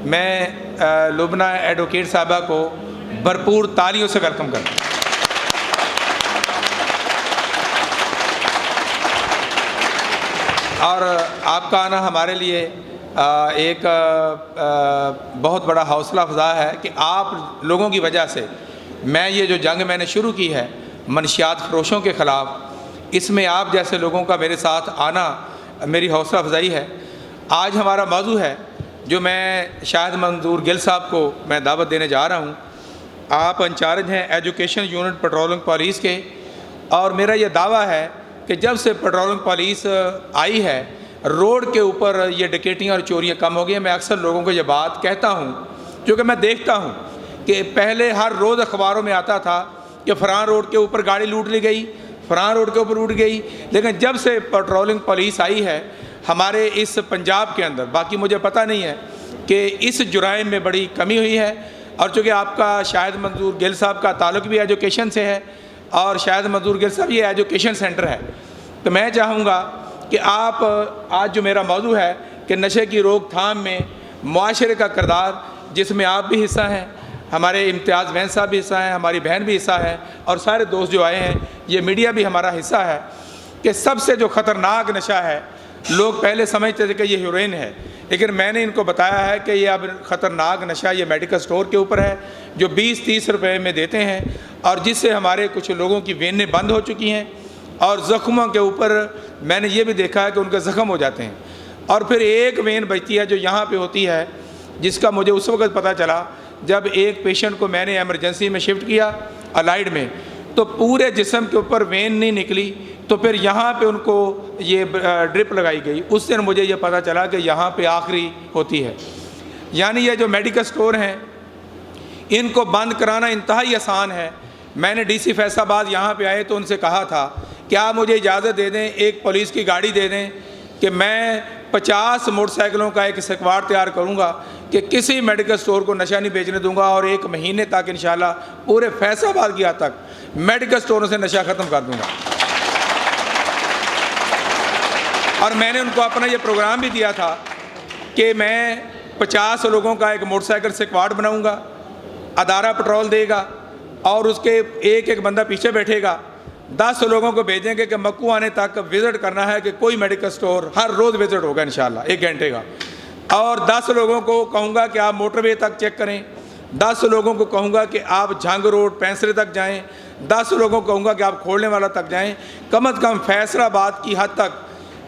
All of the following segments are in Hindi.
मैं लुबना एडवोकेट साहबा को भरपूर तालियों से वेलकम करता हूँ। और आपका आना हमारे लिए एक बहुत बड़ा हौसला अफजा है कि आप लोगों की वजह से मैं ये जो जंग मैंने शुरू की है मनशियात फरोशों के ख़िलाफ़, इसमें आप जैसे लोगों का मेरे साथ आना मेरी हौसला अफजाई है। आज हमारा मौजू है जो मैं शाहिद मंजूर गिल साहब को मैं दावत देने जा रहा हूँ। आप इंचार्ज हैं एजुकेशन यूनिट पेट्रोलिंग पुलिस के, और मेरा ये दावा है कि जब से पेट्रोलिंग पुलिस आई है रोड के ऊपर ये डकैतियाँ और चोरियाँ कम हो गई हैं। मैं अक्सर लोगों को ये बात कहता हूँ क्योंकि मैं देखता हूँ कि पहले हर रोज़ अखबारों में आता था कि फ़लाँ रोड के ऊपर गाड़ी लूट ली गई, फ़लाँ रोड के ऊपर लूट गई। लेकिन जब से पेट्रोलिंग पुलिस आई है हमारे इस पंजाब के अंदर, बाकी मुझे पता नहीं है कि इस जुराइम में बड़ी कमी हुई है। और चूँकि आपका शाहिद मंजूर गिल साहब का ताल्लुक़ भी एजुकेशन से है और शाहिद मंजूर गिल साहब ये एजुकेशन सेंटर है, तो मैं चाहूँगा कि आप आज जो मेरा मौजू है कि नशे की रोकथाम में मुआशरे का किरदार, जिसमें आप भी हिस्सा हैं, हमारे इम्तियाज़ वैन साहब भी हिस्सा हैं, हमारी बहन भी हिस्सा है और सारे दोस्त जो आए हैं, ये मीडिया भी हमारा हिस्सा है, कि सबसे जो ख़तरनाक नशा है, लोग पहले समझते थे कि ये हेरोइन है, लेकिन मैंने इनको बताया है कि ये अब ख़तरनाक नशा ये मेडिकल स्टोर के ऊपर है जो 20-30 रुपए में देते हैं, और जिससे हमारे कुछ लोगों की वेनें बंद हो चुकी हैं और ज़ख्मों के ऊपर मैंने ये भी देखा है कि उनके ज़ख्म हो जाते हैं। और फिर एक वेन बचती है जो यहाँ पे होती है, जिसका मुझे उस वक्त पता चला जब एक पेशेंट को मैंने एमरजेंसी में शिफ्ट किया अलाइड में, तो पूरे जिस्म के ऊपर वेन नहीं निकली, तो फिर यहाँ पे उनको ये ड्रिप लगाई गई। उस दिन मुझे ये पता चला कि यहाँ पे आखिरी होती है। यानी ये जो मेडिकल स्टोर हैं इनको बंद कराना इंतहाई आसान है। मैंने डीसी फैसलाबाद यहाँ पे आए तो उनसे कहा था कि आप मुझे इजाज़त दे दें, एक पुलिस की गाड़ी दे दें कि मैं 50 मोटरसाइकिलों का एक स्क्वाड तैयार करूँगा कि किसी मेडिकल स्टोर को नशा नहीं बेचने दूँगा, और 1 महीने तक इंशाल्लाह पूरे फैसलाबाद की हद तक मेडिकल स्टोरों से नशा ख़त्म कर दूँगा। और मैंने उनको अपना ये प्रोग्राम भी दिया था कि मैं 50 लोगों का एक मोटरसाइकिल स्क्वाड बनाऊँगा, अदारा पेट्रोल देगा और उसके एक बंदा पीछे बैठेगा। 10 लोगों को भेजेंगे कि मक्कू आने तक विज़िट करना है कि कोई मेडिकल स्टोर हर रोज़ विज़िट होगा इंशाल्लाह 1 घंटे का। और 10 लोगों को कहूँगा कि आप मोटरवे तक चेक करें, 10 लोगों को कहूँगा कि आप झांग रोड पैंसरे तक जाएँ, 10 लोगों को कहूँगा कि आप खोलने वाला तक जाएँ। कम अज़ कम फैसलाबाद की हद तक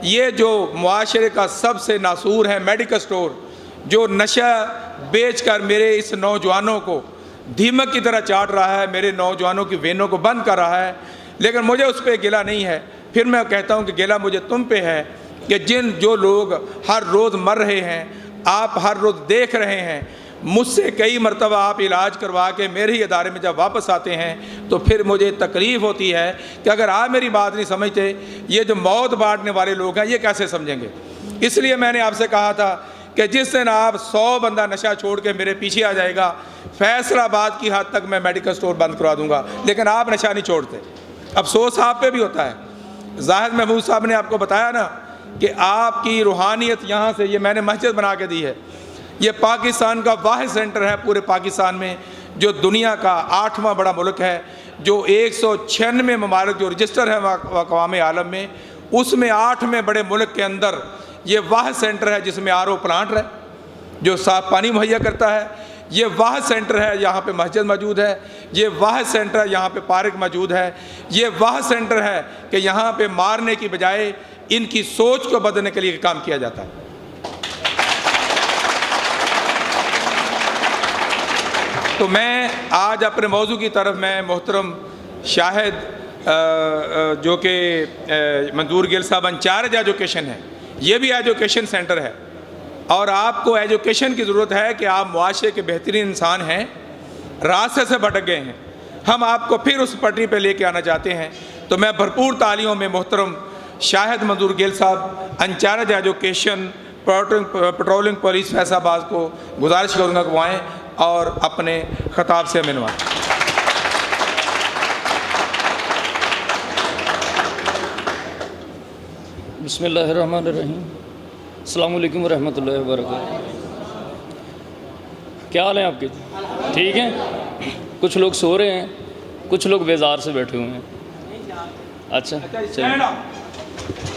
ये जो मुआशरे का सबसे नासूर है मेडिकल स्टोर, जो नशा बेच कर मेरे इस नौजवानों को दीमक की तरह चाट रहा है, मेरे नौजवानों की वेनों को बंद कर रहा है, लेकिन मुझे उस पर गिला नहीं है। फिर मैं कहता हूँ कि गिला मुझे तुम पे है कि जो लोग हर रोज़ मर रहे हैं, आप हर रोज़ देख रहे हैं। मुझसे कई मरतबा आप इलाज करवा के मेरे ही अदारे में जब वापस आते हैं तो फिर मुझे तकलीफ़ होती है कि अगर आप मेरी बात नहीं समझते, ये जो मौत बांटने वाले लोग हैं ये कैसे समझेंगे। इसलिए मैंने आपसे कहा था कि जिस दिन आप 100 बंदा नशा छोड़ के मेरे पीछे आ जाएगा, फैसलाबाद की हद तक मैं मेडिकल स्टोर बंद करवा दूँगा, लेकिन आप नशा नहीं छोड़ते। अफसोस आप पे भी होता है। जाहिद महमूद साहब ने आपको बताया ना कि आपकी रूहानियत यहाँ से, ये मैंने मस्जिद बना के दी है, ये पाकिस्तान का वाहिद सेंटर है पूरे पाकिस्तान में जो दुनिया का 8वां बड़ा मुल्क है, जो 196 ममालिक जो रजिस्टर है अक़वाम आलम में, उसमें 8वें बड़े मुल्क के अंदर ये वाहिद सेंटर है जिसमें RO प्लांट है जो साफ़ पानी मुहैया करता है। ये वाहिद सेंटर है, यहाँ पे मस्जिद मौजूद है। ये वाहिद सेंटर है, यहाँ पे पार्क मौजूद है। ये वाहिद सेंटर है कि यहाँ पे मारने की बजाय इनकी सोच को बदलने के लिए काम किया जाता है। तो मैं आज अपने मौजू की तरफ मैं मोहतरम शाहिद जो कि मंजूर गिल साहब इंचार्ज एजुकेशन है, ये भी एजुकेशन सेंटर है, और आपको एजुकेशन की ज़रूरत है कि आप मुआशरे के बेहतरीन इंसान हैं, रास्ते से भटक गए हैं, हम आपको फिर उस पटरी पे लेके आना चाहते हैं। तो मैं भरपूर तालियों में मोहतरम शाहिद मंजूर गिल साहब in charge education patrolling police Faisalabad को गुजारिश करूँगा कि वो आएँ और अपने खिताब से मिलवाएँ। बिस्मिल्लाहिर्रहमानिर्रहीम। अस्सलाम वालेकुम रहमतुल्लाहि व बरकातहू। क्या हाल है आपके? ठीक हैं? कुछ लोग सो रहे हैं, कुछ लोग बेजार से बैठे हुए हैं। अच्छा चलिए,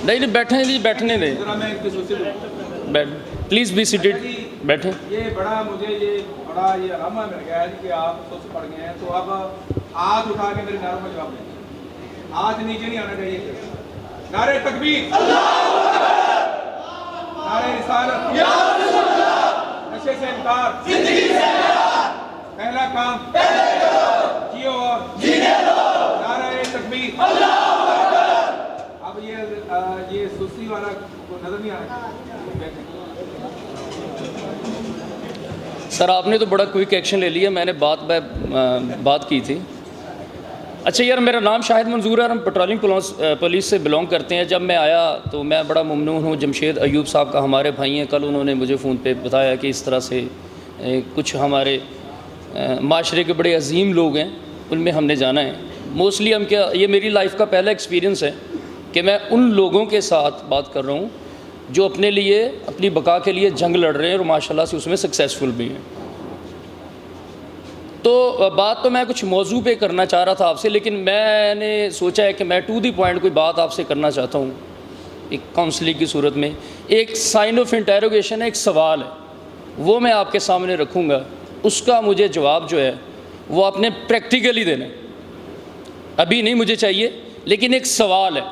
नहीं बैठे जी, बैठने दें, बैठ, प्लीज़ बी सीटेड, बैठें। ये बड़ा मुझे ये बड़ा ये अलामा मिल गया है कि आप सुस्त पड़ गए हैं, तो अब हाथ उठा के मेरे नारों में जवाब दें। हाथ नीचे नहीं आना चाहिए। नारे तकबीर, नारे रिसालत, नशे से इनकार, पहला काम जियो और जीने दो, नारे तकबीर। अब ये सुस्ती वाला को नजर नहीं आ रहा। सर आपने तो बड़ा क्विक एक्शन ले लिया, मैंने बात की थी। अच्छा यार, मेरा नाम शाहिद मंजूर है और हम पेट्रोलिंग पुलिस से बिलोंग करते हैं। जब मैं आया तो मैं बड़ा ममनून हूँ, जमशेद अयूब साहब का हमारे भाई हैं, कल उन्होंने मुझे फ़ोन पे बताया कि इस तरह से कुछ हमारे माशरे के बड़े अजीम लोग हैं, उनमें हमने जाना है। मोस्टली हम क्या, ये मेरी लाइफ का पहला एक्सपीरियंस है कि मैं उन लोगों के साथ बात कर रहा हूँ जो अपने लिए, अपनी बका के लिए जंग लड़ रहे हैं और माशाल्लाह से उसमें सक्सेसफुल भी हैं। तो बात तो मैं कुछ मौजू पे करना चाह रहा था आपसे, लेकिन मैंने सोचा है कि मैं टू दी पॉइंट कोई बात आपसे करना चाहता हूँ एक काउंसलिंग की सूरत में। एक साइन ऑफ इंटेरोगेशन है, एक सवाल है, वो मैं आपके सामने रखूँगा। उसका मुझे जवाब जो है वो आपने प्रैक्टिकली देना है, अभी नहीं मुझे चाहिए, लेकिन एक सवाल है,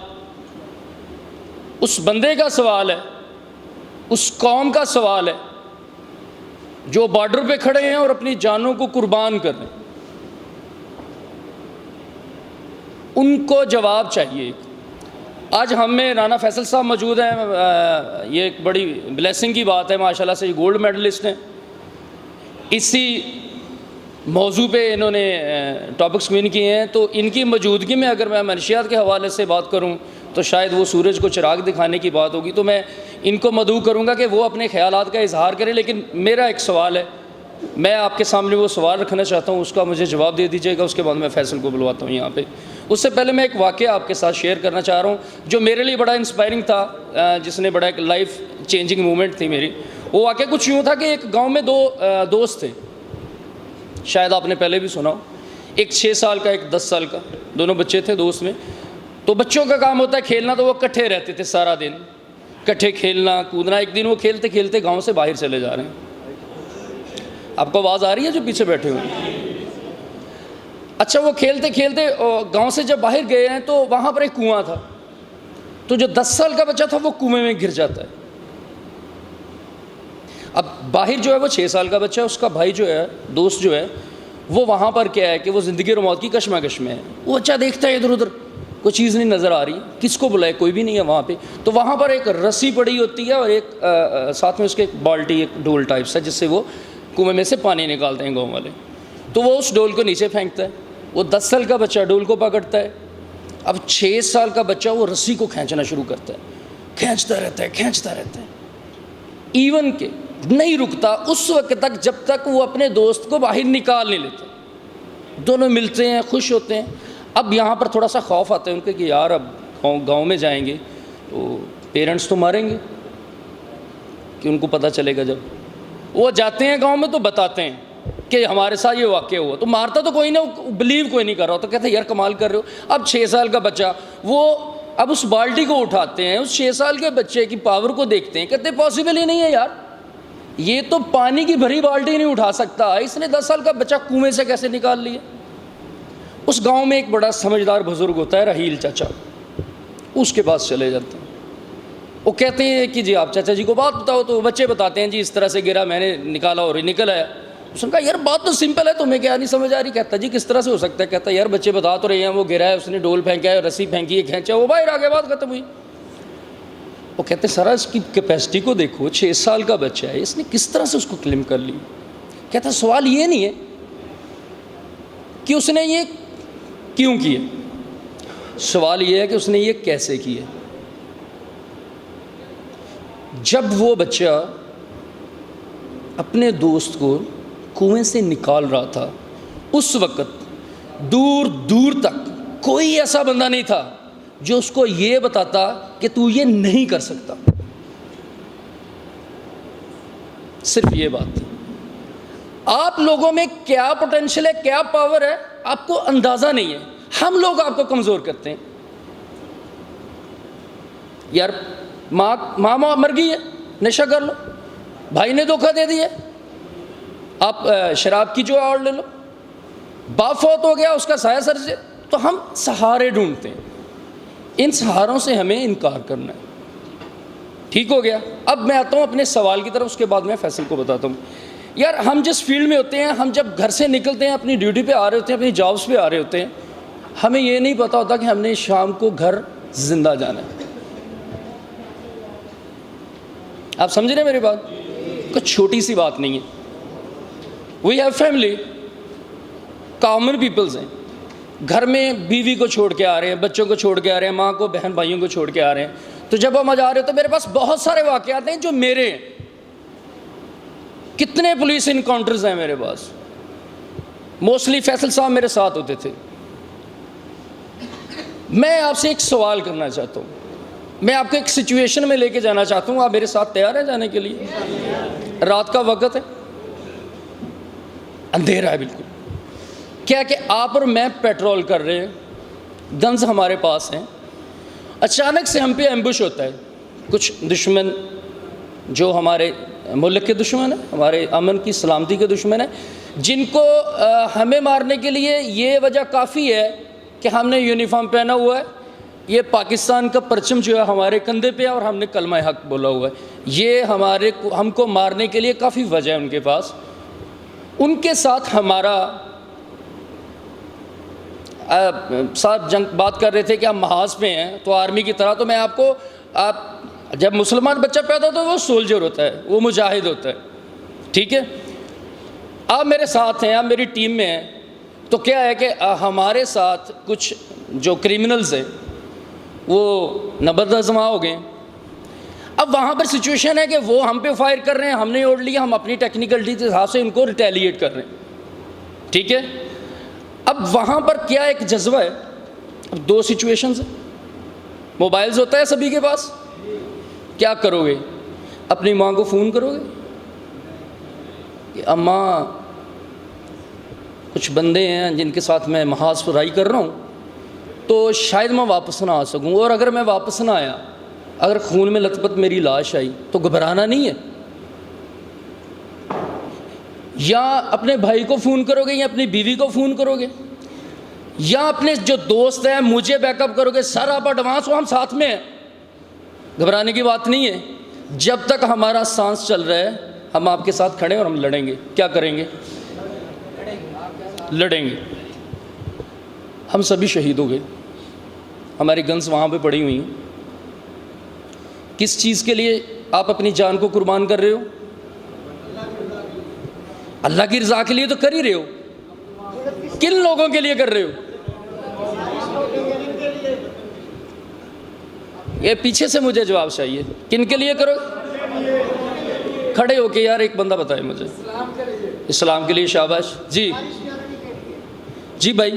उस बंदे का सवाल है, उस कौम का सवाल है जो बॉर्डर पे खड़े हैं और अपनी जानों को कुर्बान कर रहे हैं। उनको जवाब चाहिए। आज हम में राना फैसल साहब मौजूद हैं, ये एक बड़ी ब्लेसिंग की बात है, माशाल्लाह से गोल्ड मेडलिस्ट हैं। इसी मौजू पे इन्होंने टॉपिक्स विन किए हैं, तो इनकी मौजूदगी में अगर मैं मनशियात के हवाले से बात करूं तो शायद वो सूरज को चिराग दिखाने की बात होगी। तो मैं इनको मदऊ करूंगा कि वो अपने ख्यालात का इजहार करें। लेकिन मेरा एक सवाल है, मैं आपके सामने वो सवाल रखना चाहता हूँ, उसका मुझे जवाब दे दीजिएगा, उसके बाद मैं फैसल को बुलवाता हूँ यहाँ पे। उससे पहले मैं एक वाक़या आपके साथ शेयर करना चाह रहा हूँ जो मेरे लिए बड़ा इंस्पायरिंग था, जिसने बड़ा एक लाइफ चेंजिंग मूवमेंट थी मेरी। वो वाक़या कुछ यूँ था कि एक गाँव में दो दोस्त थे, शायद आपने पहले भी सुना हो। एक 6 साल का, एक 10 साल का, दोनों बच्चे थे दोस्त में। तो बच्चों का काम होता है खेलना, तो वो इकट्ठे रहते थे सारा दिन, इकट्ठे खेलना कूदना। एक दिन वो खेलते खेलते गांव से बाहर चले जा रहे हैं। आपको आवाज़ आ रही है जो पीछे बैठे हुए हैं? अच्छा, वो खेलते खेलते गांव से जब बाहर गए हैं तो वहाँ पर एक कुआं था। तो जो 10 साल का बच्चा था वो कुएं में गिर जाता है। अब बाहर जो है वो 6 साल का बच्चा है, उसका भाई जो है, दोस्त जो है, वो वहाँ पर क्या है कि वो ज़िंदगी और मौत की कशमकश में है। वो बच्चा देखता है इधर उधर, कोई चीज़ नहीं नज़र आ रही, किसको बुलाए, कोई भी नहीं है वहाँ पे। तो वहाँ पर एक रस्सी पड़ी होती है और एक साथ में उसके एक बाल्टी, एक डोल टाइप सा, जिससे वो कुएं में से पानी निकालते हैं गाँव वाले। तो वो उस डोल को नीचे फेंकता है। वो 10 साल का बच्चा डोल को पकड़ता है। अब 6 साल का बच्चा वो रस्सी को खींचना शुरू करता है, खींचता रहता है, खींचता रहता है, इवन के नहीं रुकता उस वक्त तक जब तक वो अपने दोस्त को बाहर निकाल नहीं लेते। दोनों मिलते हैं, खुश होते हैं। अब यहाँ पर थोड़ा सा खौफ आता है उनके कि यार अब गांव में जाएंगे तो पेरेंट्स तो मारेंगे, कि उनको पता चलेगा। जब वो जाते हैं गांव में तो बताते हैं कि हमारे साथ ये वाक़या हुआ। तो मारता तो कोई ना, बिलीव कोई नहीं कर रहा। तो कहते हैं यार कमाल कर रहे हो। अब 6 साल का बच्चा, वो अब उस बाल्टी को उठाते हैं, उस 6 साल के बच्चे की पावर को देखते हैं, कहते पॉसिबल ही नहीं है यार, ये तो पानी की भरी बाल्टी नहीं उठा सकता, इसने 10 साल का बच्चा कुएं से कैसे निकाल लिया। उस गांव में एक बड़ा समझदार बुजुर्ग होता है, रहील चाचा, उसके पास चले जाते हैं। वो कहते हैं कि जी आप चाचा जी को बात बताओ। तो बच्चे बताते हैं जी इस तरह से गिरा, मैंने निकाला और निकल आया। उसने कहा यार बात तो सिंपल है, तुम्हें क्या नहीं समझ आ रही। कहता जी किस तरह से हो सकता है। कहता यार बच्चे बता तो रहे हैं, वो गिरा है, उसने डोल फेंका है, रस्सी फेंकी है, खींचा, वो बाहर आ गया, बात खत्म हुई। वो कहते सर इसकी कैपेसिटी को देखो, 6 साल का बच्चा है, इसने किस तरह से उसको क्लेम कर ली। कहता सवाल ये नहीं है कि उसने ये क्यों किया, सवाल ये है कि उसने ये कैसे किया। जब वो बच्चा अपने दोस्त को कुएं से निकाल रहा था, उस वक्त दूर दूर तक कोई ऐसा बंदा नहीं था जो उसको ये बताता कि तू ये नहीं कर सकता। सिर्फ ये बात। आप लोगों में क्या पोटेंशियल है, क्या पावर है, आपको अंदाज़ा नहीं है। हम लोग आपको कमज़ोर करते हैं। यार माँ मर गई है, नशा कर लो, भाई ने धोखा दे दिया, आप शराब की जो और ले लो, बाप फौत हो गया, उसका साया सर से, तो हम सहारे ढूंढते हैं। इन सहारों से हमें इनकार करना है। ठीक हो गया। अब मैं आता हूँ अपने सवाल की तरफ, उसके बाद मैं फैसल को बताता हूँ। यार हम जिस फील्ड में होते हैं, हम जब घर से निकलते हैं, अपनी ड्यूटी पे आ रहे होते हैं, अपनी जॉब्स पे आ रहे होते हैं, हमें ये नहीं पता होता कि हमने शाम को घर जिंदा जाना है। आप समझ रहे हैं मेरी बात? कुछ छोटी सी बात नहीं है। We have family, common peoples हैं, घर में बीवी को छोड़ के आ रहे हैं, बच्चों को छोड़ के आ रहे हैं, माँ को, बहन भाइयों को छोड़ के आ रहे हैं। तो जब हम जा रहे हो तो मेरे पास बहुत सारे वाक़यात हैं जो मेरे हैं। कितने पुलिस इनकाउंटर्स हैं मेरे पास। मोस्टली फैसल साहब मेरे साथ होते थे। मैं आपसे एक सवाल करना चाहता हूँ, मैं आपको एक सिचुएशन में लेके जाना चाहता हूँ। आप मेरे साथ तैयार हैं जाने के लिए? रात का वक्त है, अंधेरा है बिल्कुल। क्या कि आप और मैं पेट्रोल कर रहे हैं, गन्स हमारे पास हैं, अचानक से हम पे एम्बुश होता है। कुछ दुश्मन जो हमारे मुल्क के दुश्मन है, हमारे अमन की सलामती के दुश्मन है, जिनको हमें मारने के लिए ये वजह काफ़ी है कि हमने यूनिफॉर्म पहना हुआ है, ये पाकिस्तान का परचम जो है हमारे कंधे पे है और हमने कलमा हक बोला हुआ है। ये हमको मारने के लिए काफ़ी वजह है उनके पास। उनके साथ हमारा साथ जंग बात कर रहे थे कि हम महाज पे हैं, तो आर्मी की तरह। तो मैं आपको, आप जब मुसलमान बच्चा पैदा होता है वो सोल्जर होता है, वो मुजाहिद होता है, ठीक है। आप मेरे साथ हैं, आप मेरी टीम में हैं, तो क्या है कि हमारे साथ कुछ जो क्रिमिनल्स हैं वो नबर्द आज़मा हो गए। अब वहाँ पर सिचुएशन है कि वो हम पे फायर कर रहे हैं, हमने ओढ़ लिया, हम अपनी टेक्निकलिटी के हिसाब से उनको रिटेलिएट कर रहे हैं, ठीक है। अब वहाँ पर क्या एक जज्बा है। अब दो सिचुएशंस हैं, मोबाइल्स होता है सभी के पास, क्या करोगे? अपनी माँ को फ़ोन करोगे कि अम्मा कुछ बंदे हैं जिनके साथ मैं महाज फराई कर रहा हूँ, तो शायद मैं वापस ना आ सकूँ, और अगर मैं वापस ना आया, अगर खून में लथपथ मेरी लाश आई, तो घबराना नहीं है। या अपने भाई को फ़ोन करोगे, या अपनी बीवी को फ़ोन करोगे, या अपने जो दोस्त हैं मुझे बैकअप करोगे। सर आप एडवांस हो, हम साथ में हैं, घबराने की बात नहीं है। जब तक हमारा सांस चल रहा है हम आपके साथ खड़े हैं और हम लड़ेंगे। क्या करेंगे? लड़ेंगे। हम सभी शहीद हो गए, हमारी गन्स वहाँ पे पड़ी हुई हैं। किस चीज़ के लिए आप अपनी जान को कुर्बान कर रहे हो? अल्लाह की रज़ा के लिए तो कर ही रहे हो। किन लोगों के लिए कर रहे हो? ये पीछे से मुझे जवाब चाहिए, किन के लिए करो? खड़े होके यार एक बंदा बताए मुझे। इस्लाम के लिए। शाबाश जी। जी भाई,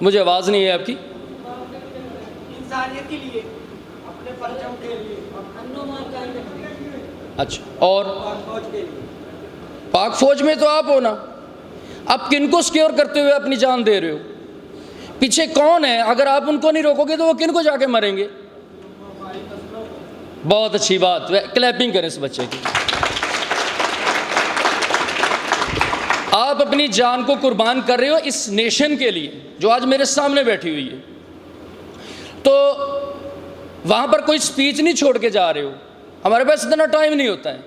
मुझे आवाज़ नहीं है आपकी। इंसानियत के लिए, अपने परचम के लिए, अच्छा, और पाक फौज में तो आप हो ना। आप किनको सिक्योर करते हुए अपनी जान दे रहे हो? पीछे कौन है? अगर आप उनको नहीं रोकोगे तो वो किनको जाके मरेंगे? बहुत अच्छी बात, क्लैपिंग करें इस बच्चे की। आप अपनी जान को कुर्बान कर रहे हो इस नेशन के लिए जो आज मेरे सामने बैठी हुई है। तो वहाँ पर कोई स्पीच नहीं छोड़ के जा रहे हो। हमारे पास इतना टाइम नहीं होता है,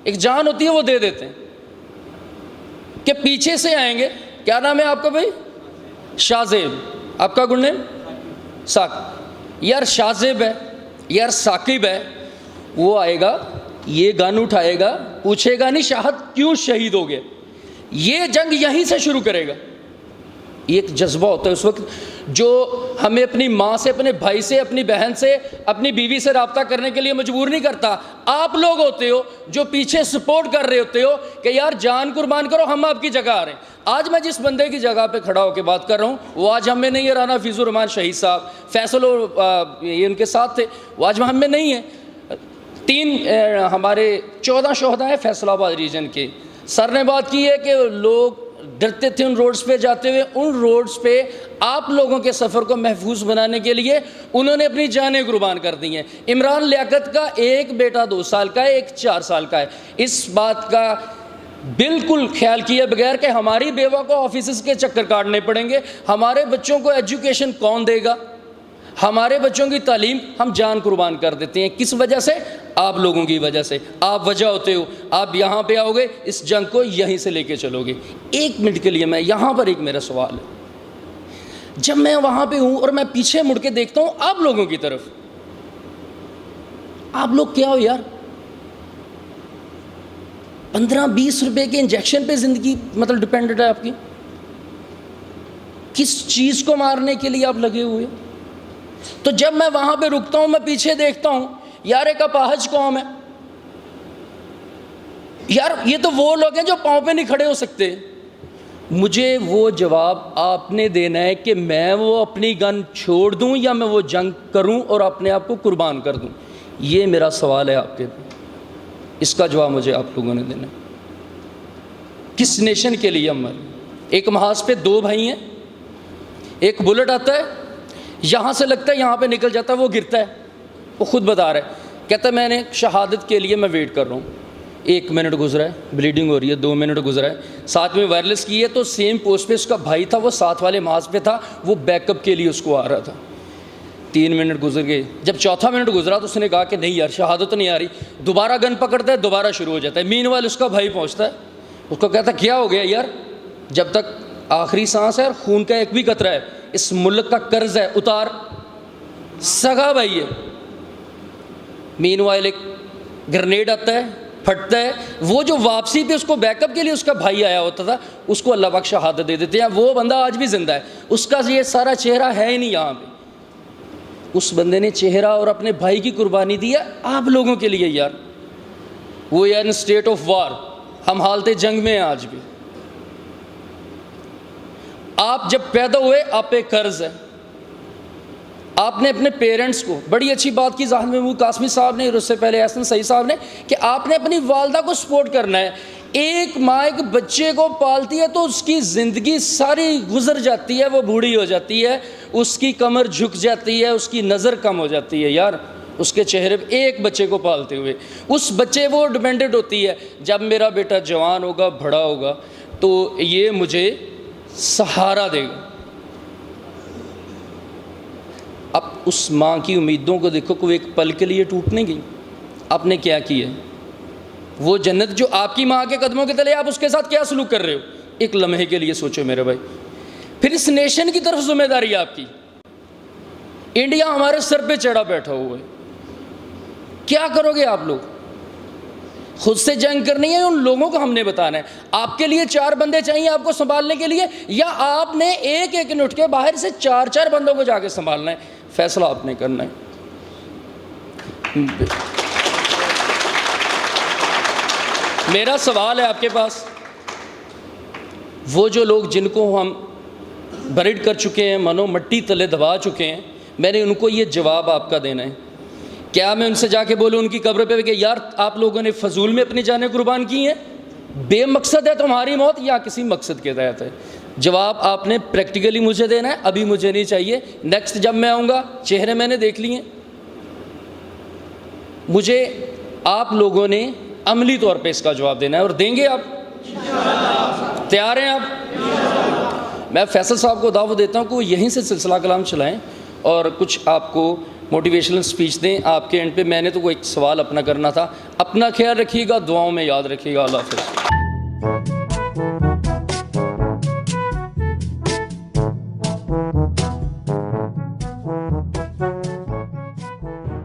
एक जान होती है वो दे देते हैं। कि पीछे से आएंगे, क्या नाम है आपका भाई? शाहजेब। आपका गुड नेम? साकिब। यार शाहजेब है, यार साकिब है, वो आएगा, ये गन उठाएगा, पूछेगा नहीं शाहद क्यों शहीद हो गए। ये जंग यहीं से शुरू करेगा। एक जज्बा होता है उस वक्त जो हमें अपनी माँ से, अपने भाई से, अपनी बहन से, अपनी बीवी से रब्ता करने के लिए मजबूर नहीं करता। आप लोग होते हो जो पीछे सपोर्ट कर रहे होते हो कि यार जान कुर्बान करो, हम आपकी जगह आ रहे हैं। आज मैं जिस बंदे की जगह पे खड़ा होकर बात कर रहा हूँ वो आज हम में नहीं है। राना फीजुर रहमान शहीद साहब, फैसल ये उनके साथ थे, वो आज हम में नहीं है। 3 हमारे 14 शोहदा हैं फैसलाबाद रीजन के। सर ने बात की है कि लोग डरते थे उन रोड्स पे जाते हुए। उन रोड्स पे आप लोगों के सफ़र को महफूज बनाने के लिए उन्होंने अपनी जानें कुर्बान कर दी हैं। इमरान लियाकत का एक बेटा 2 साल का है, एक 4 साल का है। इस बात का बिल्कुल ख्याल किए बगैर कि हमारी बेवा को ऑफिस के चक्कर काटने पड़ेंगे, हमारे बच्चों को एजुकेशन कौन देगा, हमारे बच्चों की तालीम हम जान कुर्बान कर देते हैं। किस वजह से? आप लोगों की वजह से। आप वजह होते हो, आप यहाँ पे आओगे, इस जंग को यहीं से लेके चलोगे। 1 मिनट के लिए मैं यहाँ पर एक मेरा सवाल है, जब मैं वहाँ पे हूँ और मैं पीछे मुड़ के देखता हूँ आप लोगों की तरफ, आप लोग क्या हो यार? 15-20 रुपए के इंजेक्शन पे ज़िंदगी मतलब डिपेंडेंट है आपकी। किस चीज़ को मारने के लिए आप लगे हुए? तो जब मैं वहाँ पे रुकता हूँ, मैं पीछे देखता हूँ, यार एक अपाहज कौम है यार, ये तो वो लोग हैं जो पाँव पे नहीं खड़े हो सकते। मुझे वो जवाब आपने देना है कि मैं वो अपनी गन छोड़ दूं या मैं वो जंग करूं और अपने आप को कुर्बान कर दूं। ये मेरा सवाल है आपके, इसका जवाब मुझे आप लोगों ने देना है। किस नेशन के लिए हम मरे? एक महाज पे 2 भाई हैं, एक बुलेट आता है, यहाँ से लगता है यहाँ पे निकल जाता है, वो गिरता है। वो खुद बता रहा है, कहता है मैंने शहादत के लिए मैं वेट कर रहा हूँ। 1 मिनट गुजरा है, ब्लीडिंग हो रही है, 2 मिनट गुजरा है, साथ में वायरलेस की है। तो सेम पोस्ट पे उसका भाई था, वो साथ वाले महाज पे था, वो बैकअप के लिए उसको आ रहा था। 3 मिनट गुजर गए, जब 4था मिनट गुजरा तो उसने कहा कि नहीं यार शहादत नहीं आ रही। दोबारा गन पकड़ता है, दोबारा शुरू हो जाता है। मीनवाइल उसका भाई पहुँचता है, उसको कहता क्या हो गया यार? जब तक आखिरी सांस है और खून का एक भी कतरा है, इस मुल्क का कर्ज है, उतार। सगा भाई है। मीनवाइल एक ग्रेनेड आता है, फटता है। वो जो वापसी पे उसको बैकअप के लिए उसका भाई आया होता था, उसको अल्लाह पाक शहादत दे देते हैं। वो बंदा आज भी जिंदा है, उसका ये सारा चेहरा है ही नहीं यहाँ पे। उस बंदे ने चेहरा और अपने भाई की कुर्बानी दी है आप लोगों के लिए यार। वो यार इन स्टेट ऑफ वार, हम हालत जंग में हैं आज भी। आप जब पैदा हुए आप पे कर्ज है। आपने अपने पेरेंट्स को, बड़ी अच्छी बात की ज़ाहिर महमूद कासमी साहब ने और उससे पहले एहसन सईद साहब ने, कि आपने अपनी वालदा को सपोर्ट करना है। एक माँ एक बच्चे को पालती है तो उसकी ज़िंदगी सारी गुजर जाती है, वो बूढ़ी हो जाती है, उसकी कमर झुक जाती है, उसकी नज़र कम हो जाती है यार उसके चेहरे पे, एक बच्चे को पालते हुए। उस बच्चे वो डिपेंडेंट होती है, जब मेरा बेटा जवान होगा, बड़ा होगा, तो ये मुझे सहारा देगा। अब उस माँ की उम्मीदों को देखो, कोई एक पल के लिए टूटने गई। आपने क्या किया? वो जन्नत जो आपकी माँ के कदमों के तले, आप उसके साथ क्या सलूक कर रहे हो? एक लम्हे के लिए सोचो मेरे भाई। फिर इस नेशन की तरफ जिम्मेदारी है आपकी। इंडिया हमारे सर पे चढ़ा बैठा हुआ है, क्या करोगे आप लोग? खुद से जंग करनी है, उन लोगों को हमने बताना है। आपके लिए 4 बंदे चाहिए आपको संभालने के लिए, या आपने एक एक मिनट के बाहर से 4-4 बंदों को जाके संभालना है? फैसला आपने करना है। मेरा सवाल है आपके पास, वो जो लोग जिनको हम बरिड कर चुके हैं, मनो मट्टी तले दबा चुके हैं, मैंने उनको ये जवाब आपका देना है। क्या मैं उनसे जाके बोलूँ उनकी कब्र पे कि यार आप लोगों ने फजूल में अपनी जानें कुर्बान की हैं, बेमकसद है तुम्हारी मौत, या किसी मकसद के तहत है? जवाब आपने प्रैक्टिकली मुझे देना है, अभी मुझे नहीं चाहिए। नेक्स्ट जब मैं आऊँगा, चेहरे मैंने देख लिए, मुझे आप लोगों ने अमली तौर पे इसका जवाब देना है, और देंगे आप? तैयार हैं आप? मैं फैसल साहब को दावत देता हूँ कि वो यहीं से सिलसिला कलाम चलाएँ और कुछ आपको मोटिवेशनल स्पीच दें। आपके एंड पे मैंने तो कोई एक सवाल अपना करना था। अपना ख्याल रखिएगा, दुआओं में याद रखिएगा। अल्लाह हाफ़िज़।